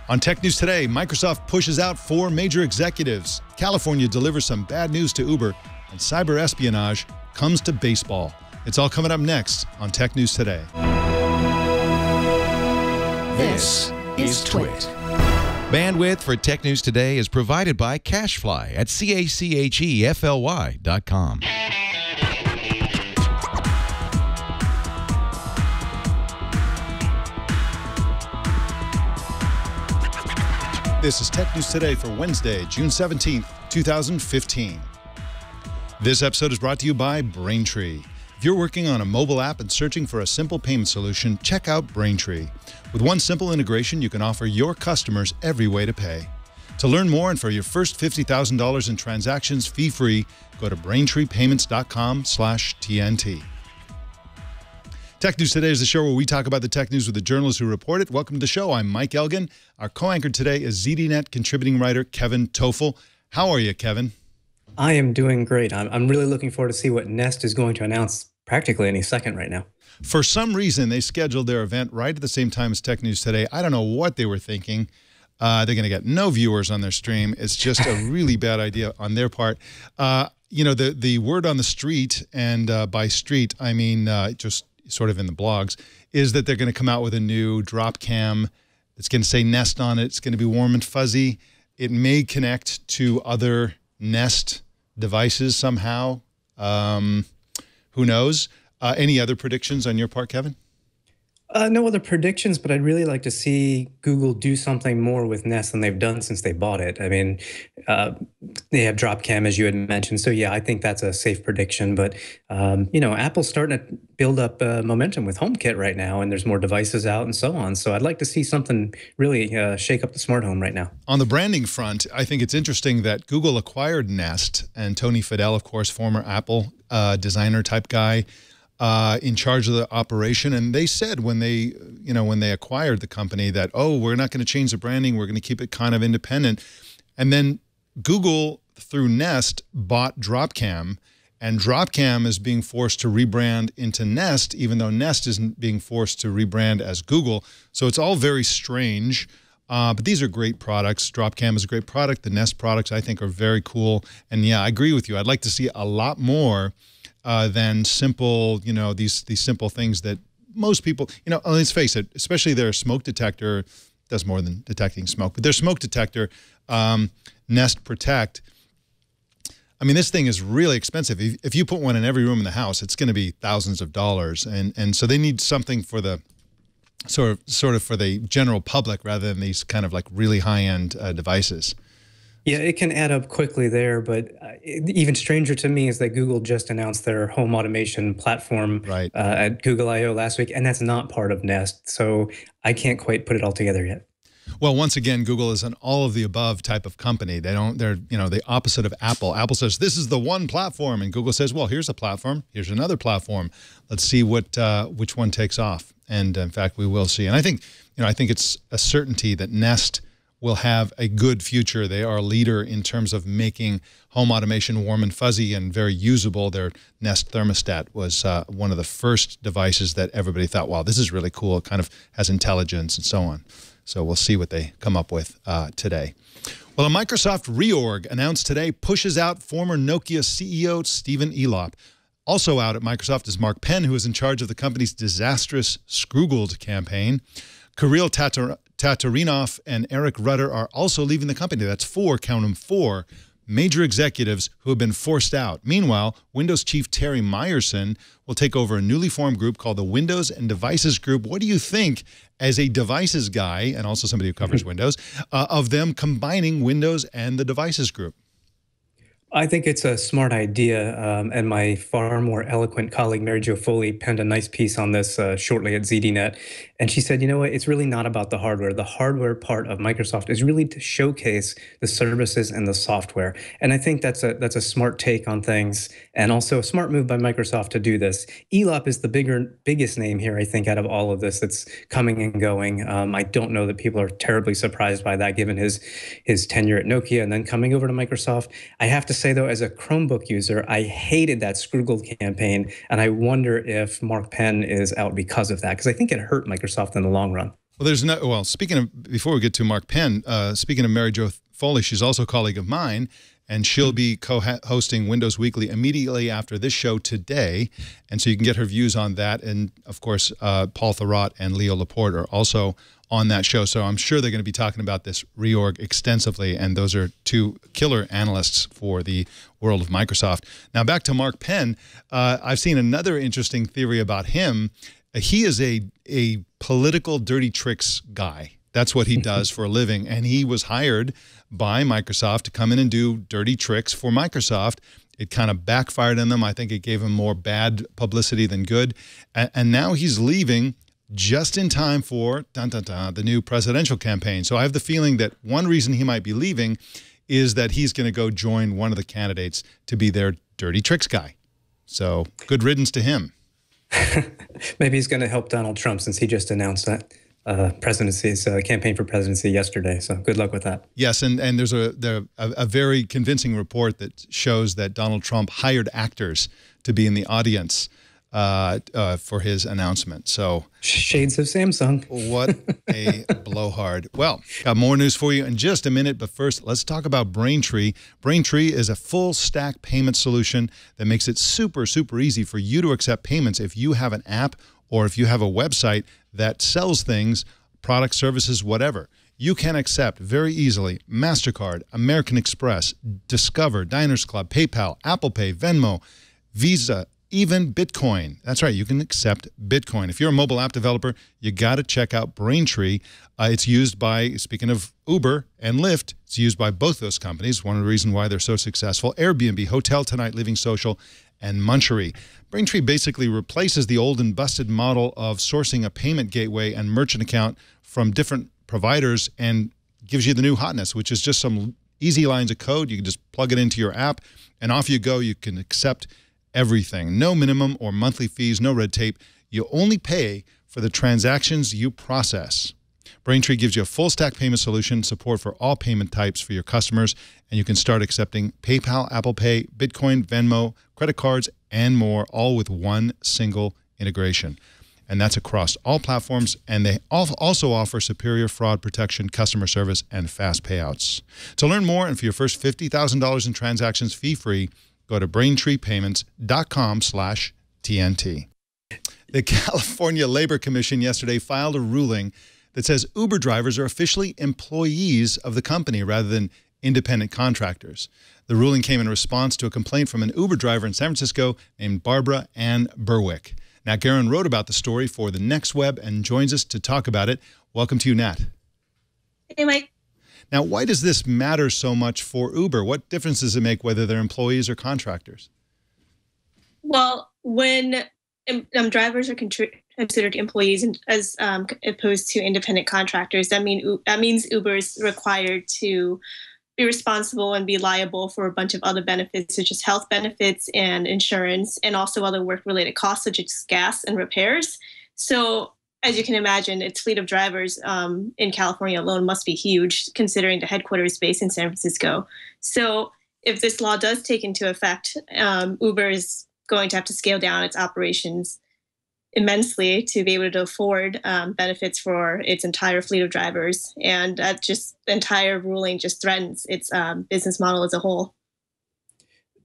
On Tech News Today, Microsoft pushes out 4 major executives. California delivers some bad news to Uber, and cyber espionage comes to baseball. It's all coming up next on Tech News Today. This is Twit. Bandwidth for Tech News Today is provided by Cachefly at CACHEFLY.com. This is Tech News Today for Wednesday, June 17th, 2015. This episode is brought to you by Braintree. If you're working on a mobile app and searching for a simple payment solution, check out Braintree. With one simple integration, you can offer your customers every way to pay. To learn more and for your first $50,000 in transactions fee-free, go to BraintreePayments.com/TNT. Tech News Today is the show where we talk about the tech news with the journalists who report it. Welcome to the show. I'm Mike Elgan. Our co-anchor today is ZDNet contributing writer Kevin Tofel. How are you, Kevin? I am doing great. I'm really looking forward to see what Nest is going to announce practically any second right now. For some reason, they scheduled their event right at the same time as Tech News Today. I don't know what they were thinking. They're going to get no viewers on their stream. It's just a really bad idea on their part. You know, the word on the street, and by street, I mean just sort of in the blogs, is that they're going to come out with a new drop cam. It's going to say Nest on it. It's going to be warm and fuzzy. It may connect to other Nest devices somehow. Who knows? Any other predictions on your part, Kevin? No other predictions, but I'd really like to see Google do something more with Nest than they've done since they bought it. I mean, they have Dropcam, as you had mentioned. So, yeah, I think that's a safe prediction. But, you know, Apple's starting to build up momentum with HomeKit right now, and there's more devices out and so on. So I'd like to see something really shake up the smart home right now. On the branding front, I think it's interesting that Google acquired Nest, and Tony Fadell, of course, former Apple designer type guy, in charge of the operation, and they said when they acquired the company that, oh, we're not going to change the branding, we're going to keep it kind of independent. And then Google, through Nest, bought Dropcam, and Dropcam is being forced to rebrand into Nest, even though Nest isn't being forced to rebrand as Google. So it's all very strange, but these are great products. Dropcam is a great product. The Nest products, I think, are very cool. And yeah, I agree with you. I'd like to see a lot more than simple, you know, these simple things that most people, you know, let's face it, especially their smoke detector does more than detecting smoke, but their smoke detector, Nest Protect, I mean, this thing is really expensive. If you put one in every room in the house, it's going to be thousands of dollars, and so they need something for the sort of for the general public rather than these kind of like really high-end devices. Yeah, it can add up quickly there, but even stranger to me is that Google just announced their home automation platform at Google I/O last week, and that's not part of Nest, so I can't quite put it all together yet. Well, once again, Google is an all-of-the-above type of company. They're, you know, the opposite of Apple. Apple says, this is the one platform, and Google says, well, here's a platform, here's another platform. Let's see which one takes off. And in fact, we will see. And I think, you know, I think it's a certainty that Nest will have a good future. They are a leader in terms of making home automation warm and fuzzy and very usable. Their Nest thermostat was one of the first devices that everybody thought, wow, this is really cool. It kind of has intelligence and so on. So we'll see what they come up with today. Well, a Microsoft reorg announced today pushes out former Nokia CEO Stephen Elop. Also out at Microsoft is Mark Penn, who is in charge of the company's disastrous Scroogled campaign. Kirill Tatarinov and Eric Rutter are also leaving the company. That's 4, count them, 4 major executives who have been forced out. Meanwhile, Windows chief Terry Myerson will take over a newly formed group called the Windows and Devices Group. What do you think, as a devices guy and also somebody who covers Windows, of them combining Windows and the Devices Group? I think it's a smart idea, and my far more eloquent colleague, Mary Jo Foley, penned a nice piece on this shortly at ZDNet. And she said, you know what, it's really not about the hardware. The hardware part of Microsoft is really to showcase the services and the software. And I think that's a smart take on things, and also a smart move by Microsoft to do this. Elop is the biggest name here, I think, out of all of this that's coming and going. I don't know that people are terribly surprised by that, given his tenure at Nokia and then coming over to Microsoft. I have to say, though, as a Chromebook user, I hated that Scroogled campaign, and I wonder if Mark Penn is out because of that, because I think it hurt Microsoft in the long run. Well, speaking of, before we get to Mark Penn, speaking of Mary Jo Foley, she's also a colleague of mine, and she'll be co-hosting Windows Weekly immediately after this show today. And so you can get her views on that. And of course, Paul Thurrott and Leo Laporte are also on that show. So I'm sure they're going to be talking about this reorg extensively. And those are two killer analysts for the world of Microsoft. Now back to Mark Penn. I've seen another interesting theory about him. He is a political dirty tricks guy. That's what he does for a living. And he was hired by Microsoft to come in and do dirty tricks for Microsoft. It kind of backfired on them. I think it gave him more bad publicity than good. And now he's leaving just in time for the new presidential campaign. So I have the feeling that one reason he might be leaving is that he's going to go join one of the candidates to be their dirty tricks guy. So good riddance to him. Maybe he's going to help Donald Trump since he just announced that presidency's campaign for presidency yesterday. So good luck with that. Yes, and there's a very convincing report that shows that Donald Trump hired actors to be in the audience for his announcement. So shades of Samsung. What a blowhard. Well, got more news for you in just a minute, but first let's talk about Braintree. Braintree is a full stack payment solution that makes it super, super easy for you to accept payments if you have an app or if you have a website that sells things, products, services, whatever. You can accept very easily MasterCard, American Express, Discover, Diners Club, PayPal, Apple Pay, Venmo, Visa, even Bitcoin. That's right, you can accept Bitcoin. If you're a mobile app developer, you got to check out Braintree. It's used by, speaking of Uber and Lyft, it's used by both those companies. One of the reasons why they're so successful. Airbnb, Hotel Tonight, Living Social, and Munchery. Braintree basically replaces the old and busted model of sourcing a payment gateway and merchant account from different providers and gives you the new hotness, which is just some easy lines of code. You can just plug it into your app, and off you go. You can accept everything. No minimum or monthly fees, no red tape. You only pay for the transactions you process. Braintree gives you a full stack payment solution, support for all payment types for your customers, and you can start accepting PayPal, Apple Pay, Bitcoin, Venmo, credit cards, and more, all with one single integration. And that's across all platforms, and they also offer superior fraud protection, customer service, and fast payouts. To learn more and for your first $50,000 in transactions fee-free, go to BraintreePayments.com/TNT. The California Labor Commission yesterday filed a ruling that says Uber drivers are officially employees of the company rather than independent contractors. The ruling came in response to a complaint from an Uber driver in San Francisco named Barbara Ann Berwick. Nat Garun wrote about the story for the Next Web and joins us to talk about it. Welcome to you, Nat. Hey, Mike. Now, why does this matter so much for Uber? What difference does it make whether they're employees or contractors? Well, when drivers are considered employees as opposed to independent contractors, that means Uber is required to be responsible and be liable for a bunch of other benefits, such as health benefits and insurance, and also other work-related costs, such as gas and repairs. So, as you can imagine, its fleet of drivers in California alone must be huge, considering the headquarters is based in San Francisco. So, if this law does take into effect, Uber is going to have to scale down its operations immensely to be able to afford benefits for its entire fleet of drivers. And that just the entire ruling just threatens its business model as a whole.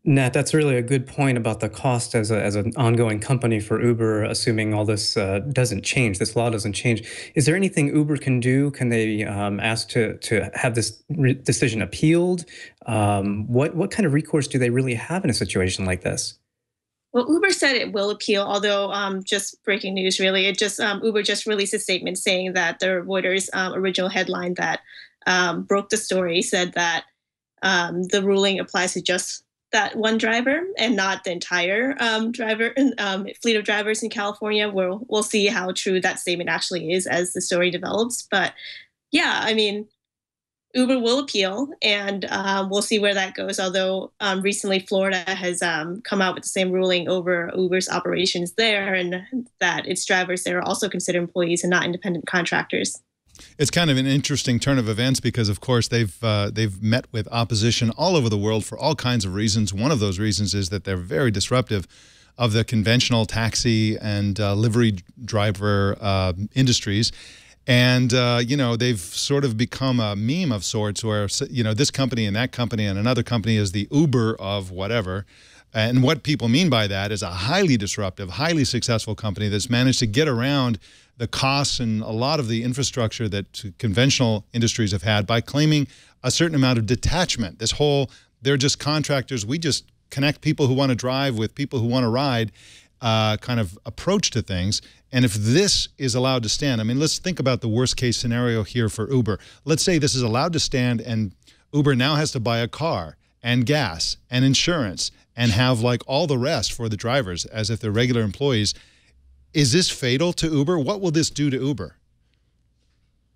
Nat, that's really a good point about the cost as an ongoing company for Uber, assuming all this doesn't change, this law doesn't change. Is there anything Uber can do? Can they ask to have this decision appealed? What kind of recourse do they really have in a situation like this? Well, Uber said it will appeal, although just breaking news, really. Uber just released a statement saying that the Reuters original headline that broke the story said that the ruling applies to just that one driver and not the entire fleet of drivers in California. We'll see how true that statement actually is as the story develops. But yeah, I mean, Uber will appeal, and we'll see where that goes. Although recently Florida has come out with the same ruling over Uber's operations there, and that its drivers there are also considered employees and not independent contractors. It's kind of an interesting turn of events because, of course, they've met with opposition all over the world for all kinds of reasons. One of those reasons is that they're very disruptive of the conventional taxi and livery driver industries. And, you know, they've sort of become a meme of sorts where, you know, this company and that company and another company is the Uber of whatever. And what people mean by that is a highly disruptive, highly successful company that's managed to get around the costs and a lot of the infrastructure that conventional industries have had by claiming a certain amount of detachment. This whole, they're just contractors, we just connect people who want to drive with people who want to ride kind of approach to things. And if this is allowed to stand, I mean, let's think about the worst case scenario here for Uber. Let's say this is allowed to stand and Uber now has to buy a car and gas and insurance and have like all the rest for the drivers as if they're regular employees. Is this fatal to Uber? What will this do to Uber?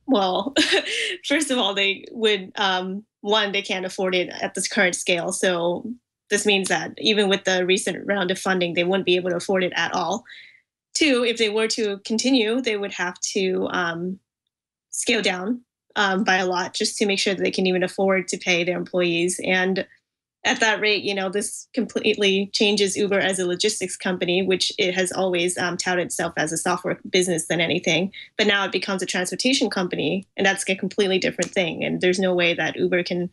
Well, first of all, they would, one, they can't afford it at this current scale. So this means that even with the recent round of funding, they wouldn't be able to afford it at all. Two, if they were to continue, they would have to scale down by a lot just to make sure that they can even afford to pay their employees. And at that rate, you know, this completely changes Uber as a logistics company, which it has always touted itself as a software business than anything. But now it becomes a transportation company, and that's a completely different thing. And there's no way that Uber can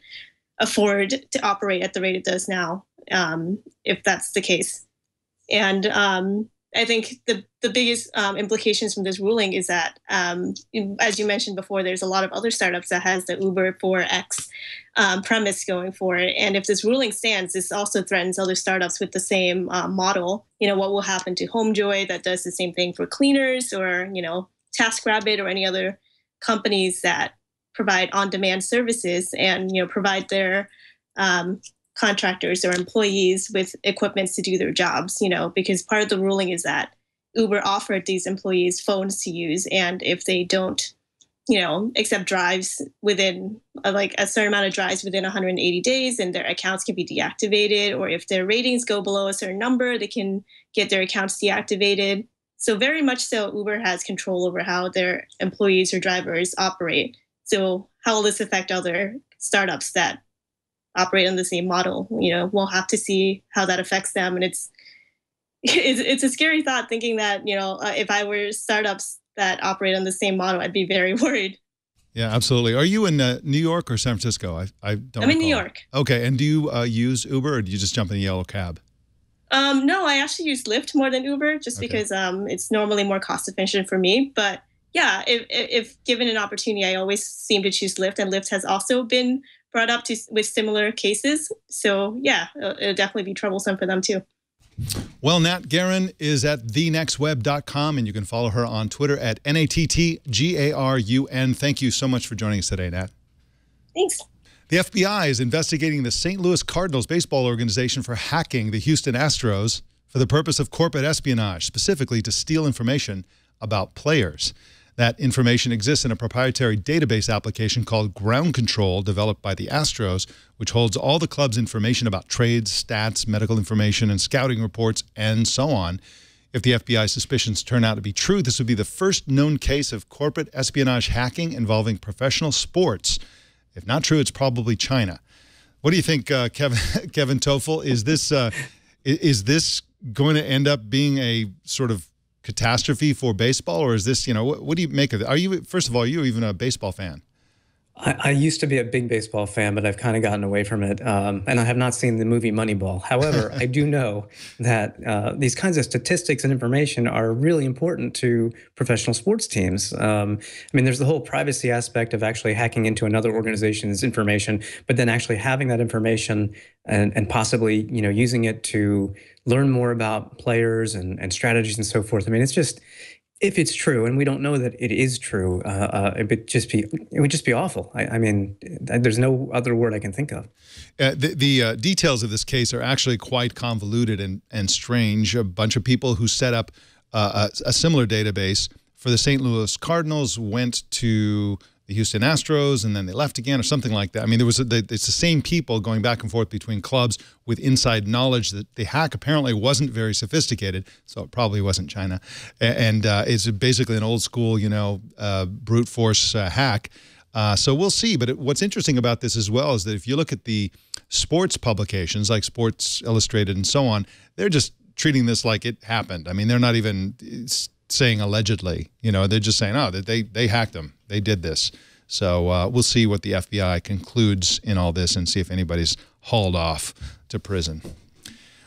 afford to operate at the rate it does now, if that's the case. And I think the biggest implications from this ruling is that, as you mentioned before, there's a lot of other startups that has the Uber 4X premise going for it. And if this ruling stands, this also threatens other startups with the same model. You know, what will happen to HomeJoy that does the same thing for cleaners, or, you know, TaskRabbit or any other companies that provide on-demand services and, you know, provide their contractors or employees with equipment to do their jobs, you know, because part of the ruling is that Uber offered these employees phones to use. And if they don't, you know, accept drives within like a certain amount of drives within 180 days, and their accounts can be deactivated, or if their ratings go below a certain number, they can get their accounts deactivated. So very much so, Uber has control over how their employees or drivers operate. So how will this affect other startups that operate on the same model? You know, we'll have to see how that affects them. And it's a scary thought thinking that, you know, if I were startups that operate on the same model, I'd be very worried. Yeah, absolutely. Are you in New York or San Francisco? I don't I'm in New York. Okay. And do you use Uber, or do you just jump in a yellow cab? No, I actually use Lyft more than Uber, just because it's normally more cost efficient for me. But yeah, if given an opportunity, I always seem to choose Lyft, and Lyft has also been brought up with similar cases. So yeah, it'll definitely be troublesome for them too. Well, Natt Garun is at thenextweb.com, and you can follow her on Twitter at NATTGARUN. Thank you so much for joining us today, Natt. Thanks. The FBI is investigating the St. Louis Cardinals baseball organization for hacking the Houston Astros for the purpose of corporate espionage, specifically to steal information about players. That information exists in a proprietary database application called Ground Control, developed by the Astros, which holds all the club's information about trades, stats, medical information, and scouting reports, and so on. If the FBI's suspicions turn out to be true, this would be the first known case of corporate espionage hacking involving professional sports. If not true, it's probably China. What do you think, Kevin Tofel? Is this going to end up being a sort of catastrophe for baseball, or is this, you know, what do you make of it? Are you, first of all, are you even a baseball fan? I used to be a big baseball fan, but I've kind of gotten away from it. And I have not seen the movie Moneyball. However, I do know that these kinds of statistics and information are really important to professional sports teams. I mean, there's the whole privacy aspect of actually hacking into another organization's information, but then actually having that information and possibly, you know, using it to learn more about players and strategies and so forth. I mean, it's just, if it's true, and we don't know that it is true, it would just be awful. I mean, there's no other word I can think of. The details of this case are actually quite convoluted and strange. A bunch of people who set up a similar database for the St. Louis Cardinals went to the Houston Astros, and then they left again, or something like that. I mean, it's the same people going back and forth between clubs with inside knowledge. That the hack apparently wasn't very sophisticated, so it probably wasn't China. And it's basically an old school, you know, brute force hack. So we'll see. But what's interesting about this as well is that if you look at the sports publications like Sports Illustrated and so on, they're just treating this like it happened. I mean, they're not even saying allegedly. You know, they're just saying, oh, they hacked them. They did this. So we'll see what the FBI concludes in all this and see if anybody's hauled off to prison.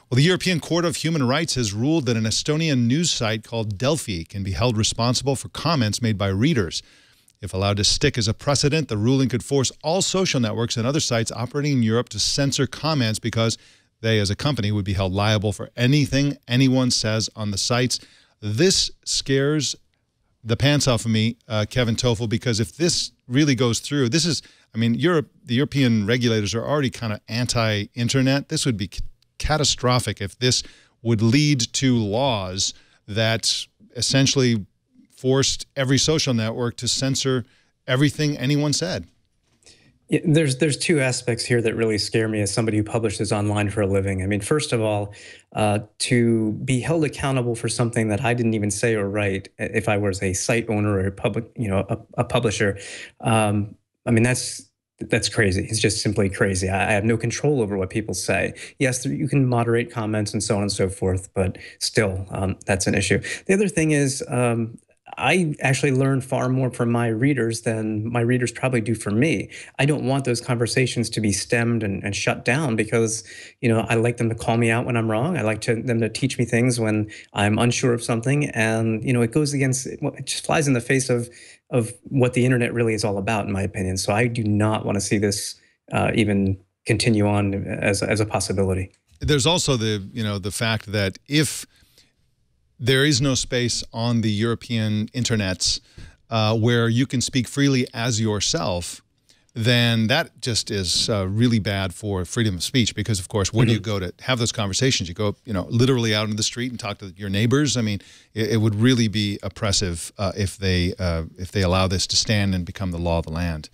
Well, the European Court of Human Rights has ruled that an Estonian news site called Delphi can be held responsible for comments made by readers. If allowed to stick as a precedent, the ruling could force all social networks and other sites operating in Europe to censor comments because they, as a company, would be held liable for anything anyone says on the sites. This scares the pants off of me, Kevin Tofel, because if this really goes through, this is, I mean, the European regulators are already kind of anti-internet. This would be catastrophic if this would lead to laws that essentially forced every social network to censor everything anyone said. Yeah, there's two aspects here that really scare me as somebody who publishes online for a living. I mean, first of all, to be held accountable for something that I didn't even say or write, if I was a site owner or a publisher, I mean, that's crazy. It's just simply crazy. I have no control over what people say. Yes, you can moderate comments and so on and so forth, but still, that's an issue. The other thing is, I actually learn far more from my readers than my readers probably do from me. I don't want those conversations to be stemmed and shut down because, you know, I like them to call me out when I'm wrong. I like them to teach me things when I'm unsure of something. And, you know, it goes against, it just flies in the face of what the internet really is all about, in my opinion. So I do not want to see this even continue on as a possibility. There's also the fact that if there is no space on the European internets where you can speak freely as yourself, then that just is really bad for freedom of speech. Because, of course, when you go to have those conversations, you go, you know, literally out into the street and talk to your neighbors. I mean, it would really be oppressive if they allow this to stand and become the law of the land.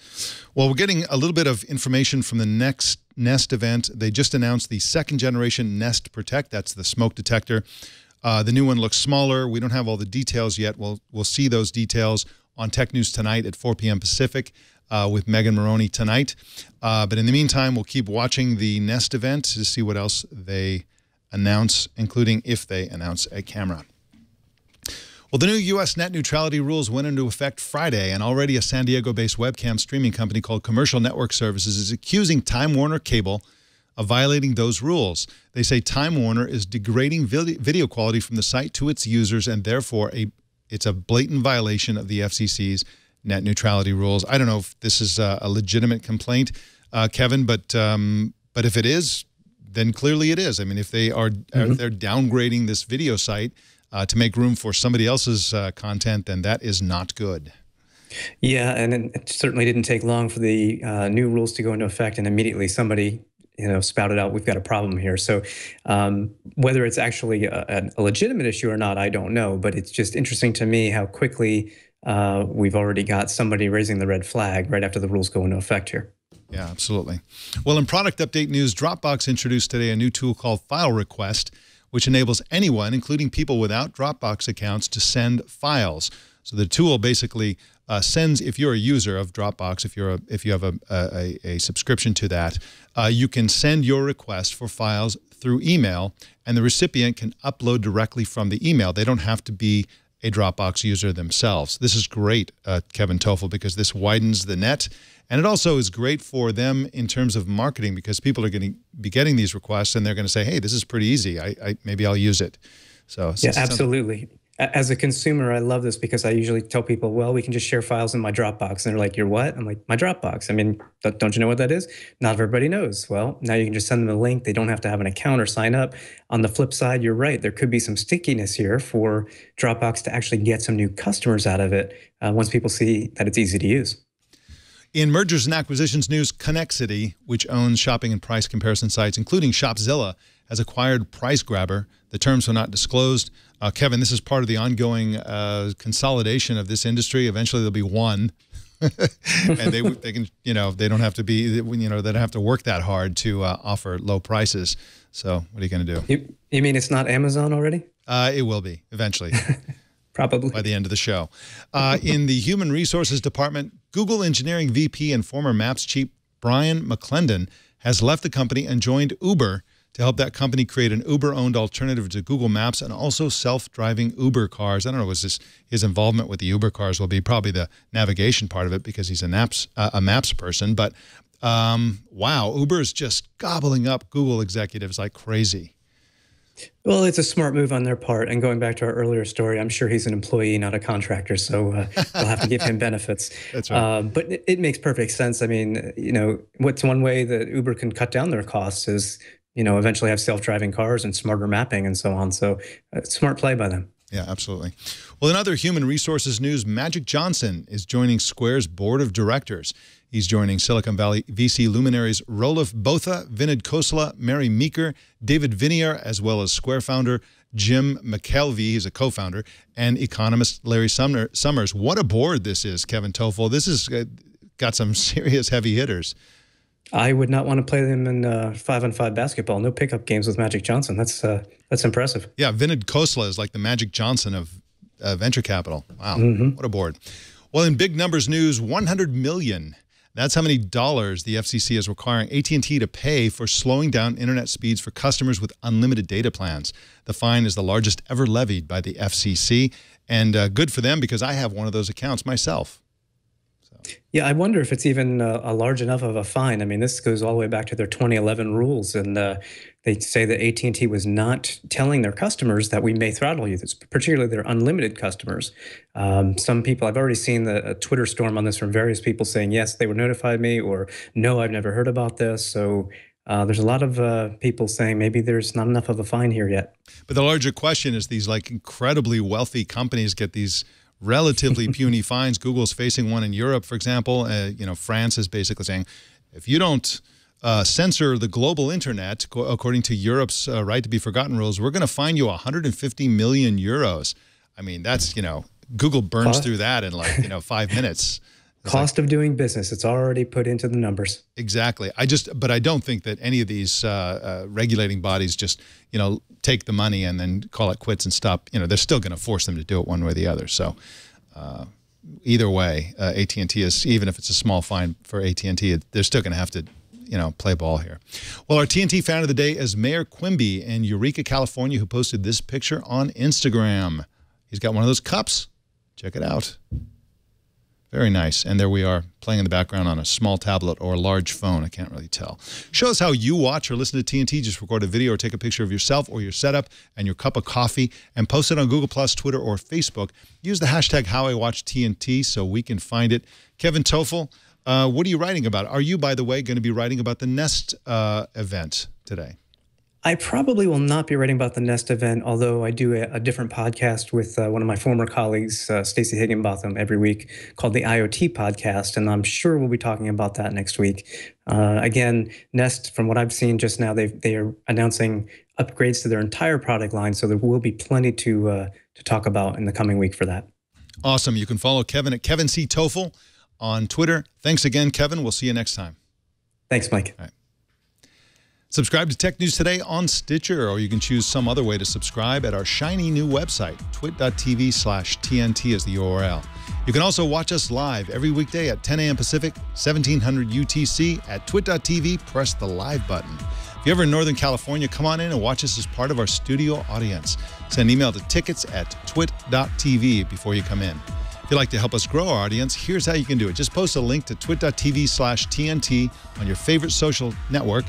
Well, we're getting a little bit of information from the next Nest event. They just announced the second-generation Nest Protect. That's the smoke detector. The new one looks smaller. We don't have all the details yet. We'll see those details on Tech News Tonight at 4 p.m. Pacific with Megan Maroney tonight. But in the meantime, we'll keep watching the Nest event to see what else they announce, including if they announce a camera. Well, the new U.S. net neutrality rules went into effect Friday, and already a San Diego-based webcam streaming company called Commercial Network Services is accusing Time Warner Cable of violating those rules. They say Time Warner is degrading video quality from the site to its users, and therefore it's a blatant violation of the FCC's net neutrality rules. I don't know if this is a legitimate complaint, Kevin, but if it is, then clearly it is. I mean, if they are they're downgrading this video site to make room for somebody else's content, then that is not good. Yeah, and it certainly didn't take long for the new rules to go into effect, and immediately somebody, you know, spouted out, we've got a problem here. So whether it's actually a legitimate issue or not, I don't know. But it's just interesting to me how quickly we've already got somebody raising the red flag right after the rules go into effect here. Yeah, absolutely. Well, in product update news, Dropbox introduced today a new tool called File Request, which enables anyone, including people without Dropbox accounts, to send files. So the tool basically sends, if you're a user of Dropbox, if you have a subscription to that, you can send your request for files through email, and the recipient can upload directly from the email. They don't have to be a Dropbox user themselves. This is great, Kevin Tofel, because this widens the net, and it also is great for them in terms of marketing, because people are going to be getting these requests, and they're going to say, hey, this is pretty easy. Maybe I'll use it. So yeah, absolutely. As a consumer, I love this because I usually tell people, well, we can just share files in my Dropbox. And they're like, you're what? I'm like, my Dropbox. I mean, don't you know what that is? Not everybody knows. Well, now you can just send them a link. They don't have to have an account or sign up. On the flip side, you're right. There could be some stickiness here for Dropbox to actually get some new customers out of it once people see that it's easy to use. In mergers and acquisitions news, Connexity, which owns shopping and price comparison sites, including Shopzilla, has acquired Pricegrabber. The terms were not disclosed. Kevin, this is part of the ongoing consolidation of this industry. Eventually, there'll be one, and they can, you know, they don't have to be, you know, they don't have to work that hard to offer low prices. So, what are you going to do? You mean it's not Amazon already? It will be eventually. Probably. By the end of the show. In the Human Resources Department, Google Engineering VP and former Maps chief Brian McClendon has left the company and joined Uber to help that company create an Uber-owned alternative to Google Maps and also self-driving Uber cars. I don't know, was this his involvement with the Uber cars will be probably the navigation part of it because he's a maps person. But wow, Uber is just gobbling up Google executives like crazy. Well, it's a smart move on their part. And going back to our earlier story, I'm sure he's an employee, not a contractor, so we'll have to give him benefits. That's right. But it makes perfect sense. I mean, what's one way that Uber can cut down their costs is, eventually have self-driving cars and smarter mapping and so on. So smart play by them. Yeah, absolutely. Well, in other human resources news, Magic Johnson is joining Square's board of directors. He's joining Silicon Valley VC luminaries Roelof Botha, Vinod Khosla, Mary Meeker, David Viniar, as well as Square founder Jim McKelvey, he's a co-founder, and economist Larry Summers. What a board this is, Kevin Tofel. This has got some serious heavy hitters. I would not want to play them in 5-on-5 basketball. No pickup games with Magic Johnson. That's impressive. Yeah, Vinod Khosla is like the Magic Johnson of venture capital. Wow, what a board. Well, in big numbers news, $100 million. That's how many dollars the FCC is requiring AT&T to pay for slowing down internet speeds for customers with unlimited data plans. The fine is the largest ever levied by the FCC, and good for them because I have one of those accounts myself. Yeah, I wonder if it's even a large enough of a fine. I mean, this goes all the way back to their 2011 rules, and they say that AT&T was not telling their customers that we may throttle you, particularly their unlimited customers. Some people, I've already seen a Twitter storm on this from various people saying, yes, they were notified me, or no, I've never heard about this. So there's a lot of people saying maybe there's not enough of a fine here yet. But the larger question is these like incredibly wealthy companies get these relatively puny fines. Google's facing one in Europe, for example. France is basically saying, if you don't censor the global internet, according to Europe's right to be forgotten rules, we're going to fine you 150 million euros. I mean, that's, Google burns through that in like, 5 minutes. Cost of doing business. It's already put into the numbers. Exactly. But I don't think that any of these regulating bodies just, take the money and then call it quits and stop. They're still going to force them to do it one way or the other. So either way, AT&T is, even if it's a small fine for AT&T, they're still going to have to, play ball here. Well, our TNT fan of the day is Mayor Quimby in Eureka, California, who posted this picture on Instagram. He's got one of those cups. Check it out. Very nice. And there we are playing in the background on a small tablet or a large phone. I can't really tell. Show us how you watch or listen to TNT. Just record a video or take a picture of yourself or your setup and your cup of coffee and post it on Google+, Twitter, or Facebook. Use the hashtag HowIWatchTNT so we can find it. Kevin Tofel, what are you writing about? Are you, by the way, going to be writing about the Nest event today? I probably will not be writing about the Nest event, although I do a different podcast with one of my former colleagues, Stacey Higginbotham, every week called the IoT Podcast, and I'm sure we'll be talking about that next week. Again, Nest, from what I've seen just now, they are announcing upgrades to their entire product line, so there will be plenty to talk about in the coming week for that. Awesome. You can follow Kevin at Kevin C. Tofel on Twitter. Thanks again, Kevin. We'll see you next time. Thanks, Mike. All right. Subscribe to Tech News Today on Stitcher, or you can choose some other way to subscribe at our shiny new website. twit.tv/TNT is the URL. You can also watch us live every weekday at 10 a.m. Pacific, 1700 UTC at twit.tv. Press the live button. If you're ever in Northern California, come on in and watch us as part of our studio audience. Send an email to tickets@twit.tv before you come in. If you'd like to help us grow our audience, here's how you can do it. Just post a link to twit.tv/TNT on your favorite social network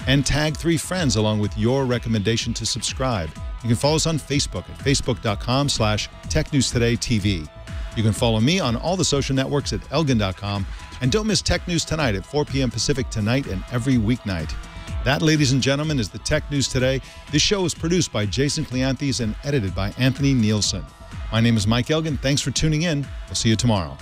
and tag 3 friends along with your recommendation to subscribe. You can follow us on Facebook at facebook.com/TechNewsTodayTV. You can follow me on all the social networks at Elgan.com. And don't miss Tech News Tonight at 4 p.m. Pacific tonight and every weeknight. That, ladies and gentlemen, is the Tech News Today. This show is produced by Jason Cleanthes and edited by Anthony Nielsen. My name is Mike Elgan. Thanks for tuning in. We'll see you tomorrow.